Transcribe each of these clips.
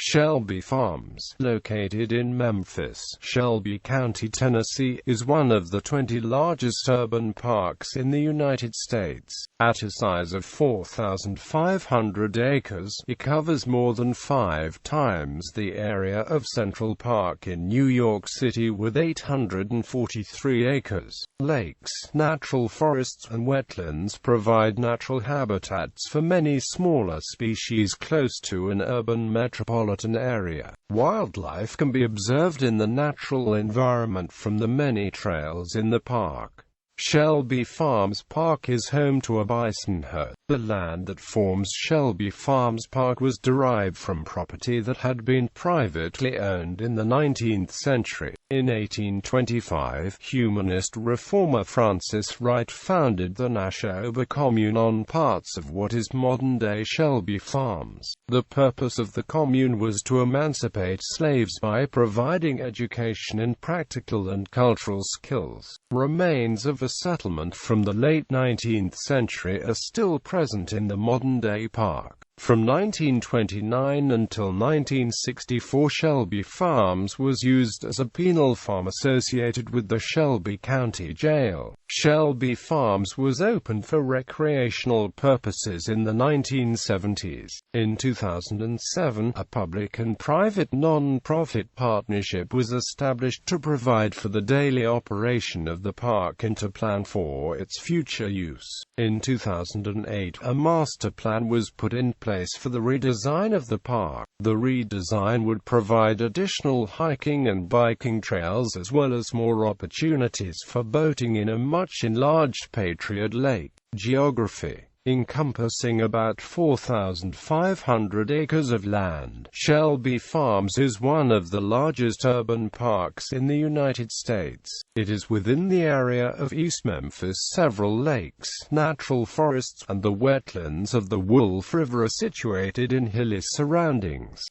Shelby Farms, located in Memphis, Shelby County, Tennessee, is one of the 20 largest urban parks in the United States. At a size of 4,500 acres, it covers more than 5 times the area of Central Park in New York City with 843 acres. Lakes, natural forests and wetlands provide natural habitats for many smaller species close to an urban metropolitan area. Wildlife can be observed in the natural environment from the many trails in the park. Shelby Farms Park is home to a bison herd. The land that forms Shelby Farms Park was derived from property that had been privately owned in the 19th century. In 1825, humanist reformer Francis Wright founded the Nashoba commune on parts of what is modern-day Shelby Farms. The purpose of the commune was to emancipate slaves by providing education in practical and cultural skills. Remains of a settlement from the late 19th century are still present in the modern-day park. From 1929 until 1964, Shelby Farms was used as a penal farm associated with the Shelby County Jail. Shelby Farms was opened for recreational purposes in the 1970s. In 2007, a public and private non-profit partnership was established to provide for the daily operation of the park and to plan for its future use. In 2008, a master plan was put in place for the redesign of the park. The redesign would provide additional hiking and biking trails as well as more opportunities for boating in a much enlarged Patriot Lake. Geography. Encompassing about 4,500 acres of land, Shelby Farms is one of the largest urban parks in the United States. It is within the area of East Memphis. Several lakes, natural forests, and the wetlands of the Wolf River are situated in hilly surroundings.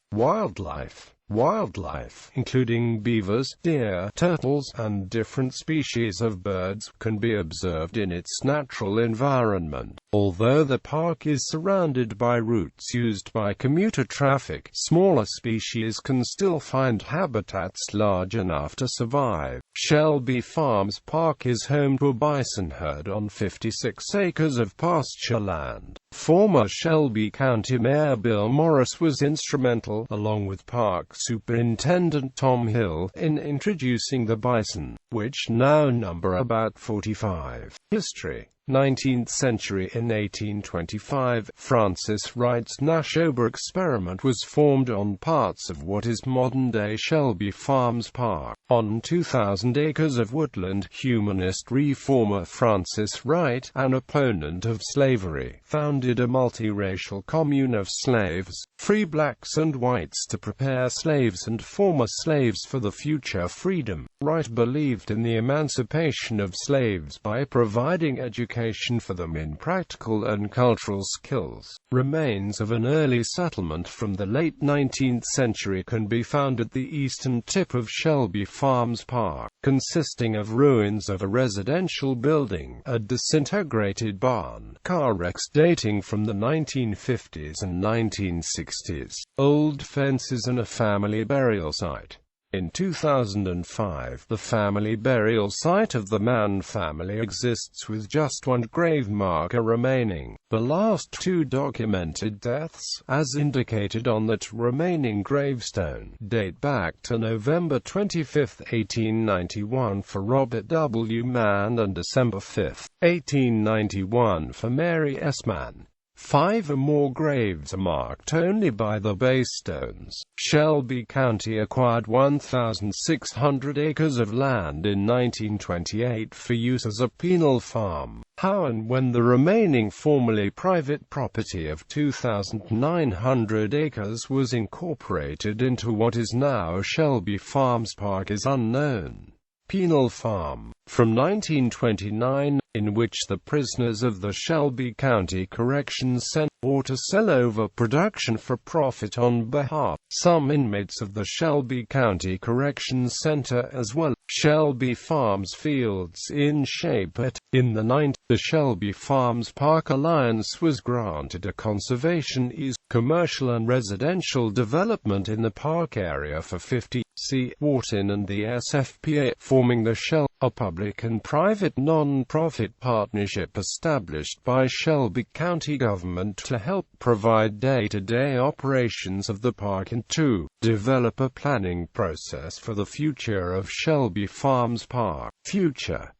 Wildlife, including beavers, deer, turtles, and different species of birds, can be observed in its natural environment. Although the park is surrounded by routes used by commuter traffic, smaller species can still find habitats large enough to survive. Shelby Farms Park is home to a bison herd on 56 acres of pasture land. Former Shelby County Mayor Bill Morris was instrumental, along with Park Superintendent Tom Hill, in introducing the bison, which now number about 45. History. 19th century. In 1825, Francis Wright's Nashoba experiment was formed on parts of what is modern-day Shelby Farms Park. On 2,000 acres of woodland, humanist reformer Francis Wright, an opponent of slavery, founded a multiracial commune of slaves, free blacks and whites, to prepare slaves and former slaves for the future freedom. Wright believed in the emancipation of slaves by providing education for them in practical and cultural skills. Remains of an early settlement from the late 19th century can be found at the eastern tip of Shelby Farms Park, consisting of ruins of a residential building, a disintegrated barn, car wrecks dating from the 1950s and 1960s, old fences, and a family burial site. In 2005, the family burial site of the Mann family exists with just one grave marker remaining. The last 2 documented deaths, as indicated on that remaining gravestone, date back to November 25, 1891 for Robert W. Mann and December 5, 1891 for Mary S. Mann. 5 or more graves are marked only by the base stones. Shelby County acquired 1,600 acres of land in 1928 for use as a penal farm. How and when the remaining formerly private property of 2,900 acres was incorporated into what is now Shelby Farms Park is unknown. Penal farm. From 1929, in which the prisoners of the Shelby County Corrections Center or to sell overproduction for profit on behalf. Some inmates of the Shelby County Corrections Center as well. Shelby Farms fields in Shape-At. In the 90s, the Shelby Farms Park Alliance was granted a conservation easement. Commercial and residential development in the park area for 50 C. Wharton and the SFPA, forming the Shell, a public and private non-profit partnership established by Shelby County government to help provide day-to-day operations of the park and to develop a planning process for the future of Shelby Farms Park.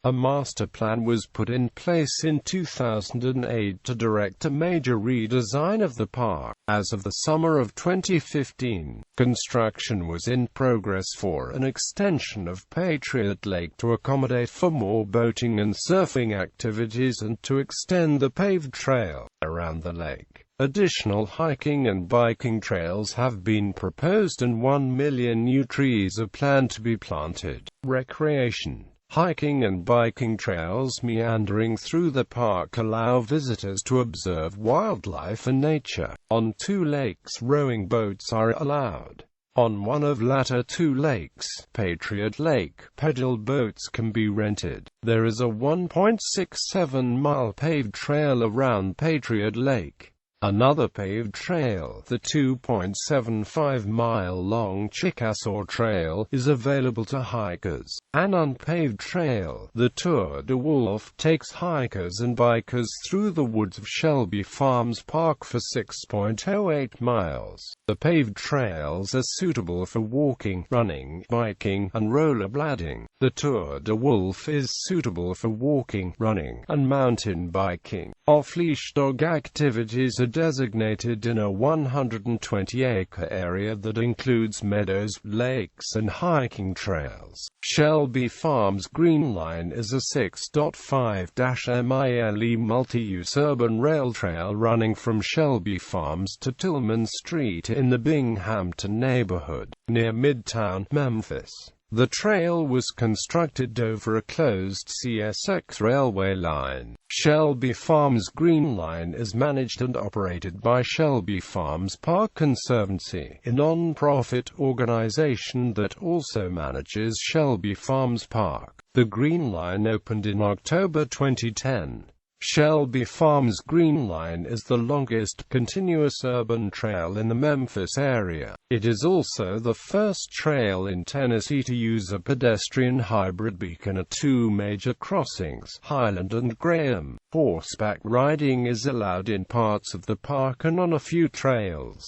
A master plan was put in place in 2008 to direct a major redesign of the park. As of the summer of 2015, construction was in progress for an extension of Patriot Lake to accommodate for more boating and surfing activities and to extend the paved trail around the lake. Additional hiking and biking trails have been proposed and 1 million new trees are planned to be planted. Recreation. Hiking and biking trails meandering through the park allow visitors to observe wildlife and nature. On 2 lakes, rowing boats are allowed. On one of latter 2 lakes, Patriot Lake, pedal boats can be rented. There is a 1.67-mile paved trail around Patriot Lake. Another paved trail, the 2.75-mile-long Chickasaw Trail, is available to hikers. An unpaved trail, the Tour de Wolf, takes hikers and bikers through the woods of Shelby Farms Park for 6.08 miles. The paved trails are suitable for walking, running, biking, and rollerblading. The Tour de Wolf is suitable for walking, running, and mountain biking. Off-leash dog activities are designated in a 120-acre area that includes meadows, lakes, and hiking trails. Shelby Farms Green Line is a 6.5-mile multi-use urban rail trail running from Shelby Farms to Tillman Street in the Binghamton neighborhood, near Midtown, Memphis. The trail was constructed over a closed CSX railway line. Shelby Farms Green Line is managed and operated by Shelby Farms Park Conservancy, a non-profit organization that also manages Shelby Farms Park. The Green Line opened in October 2010. Shelby Farms Green Line is the longest continuous urban trail in the Memphis area. It is also the first trail in Tennessee to use a pedestrian hybrid beacon at 2 major crossings, Highland and Graham. Horseback riding is allowed in parts of the park and on a few trails.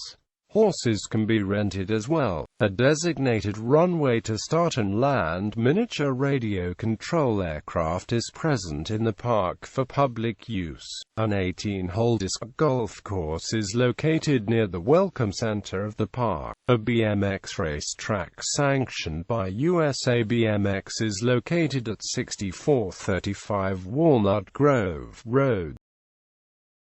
Horses can be rented as well. A designated runway to start and land miniature radio control aircraft is present in the park for public use. An 18-hole disc golf course is located near the Welcome Center of the park. A BMX racetrack sanctioned by USA BMX is located at 6435 Walnut Grove Road.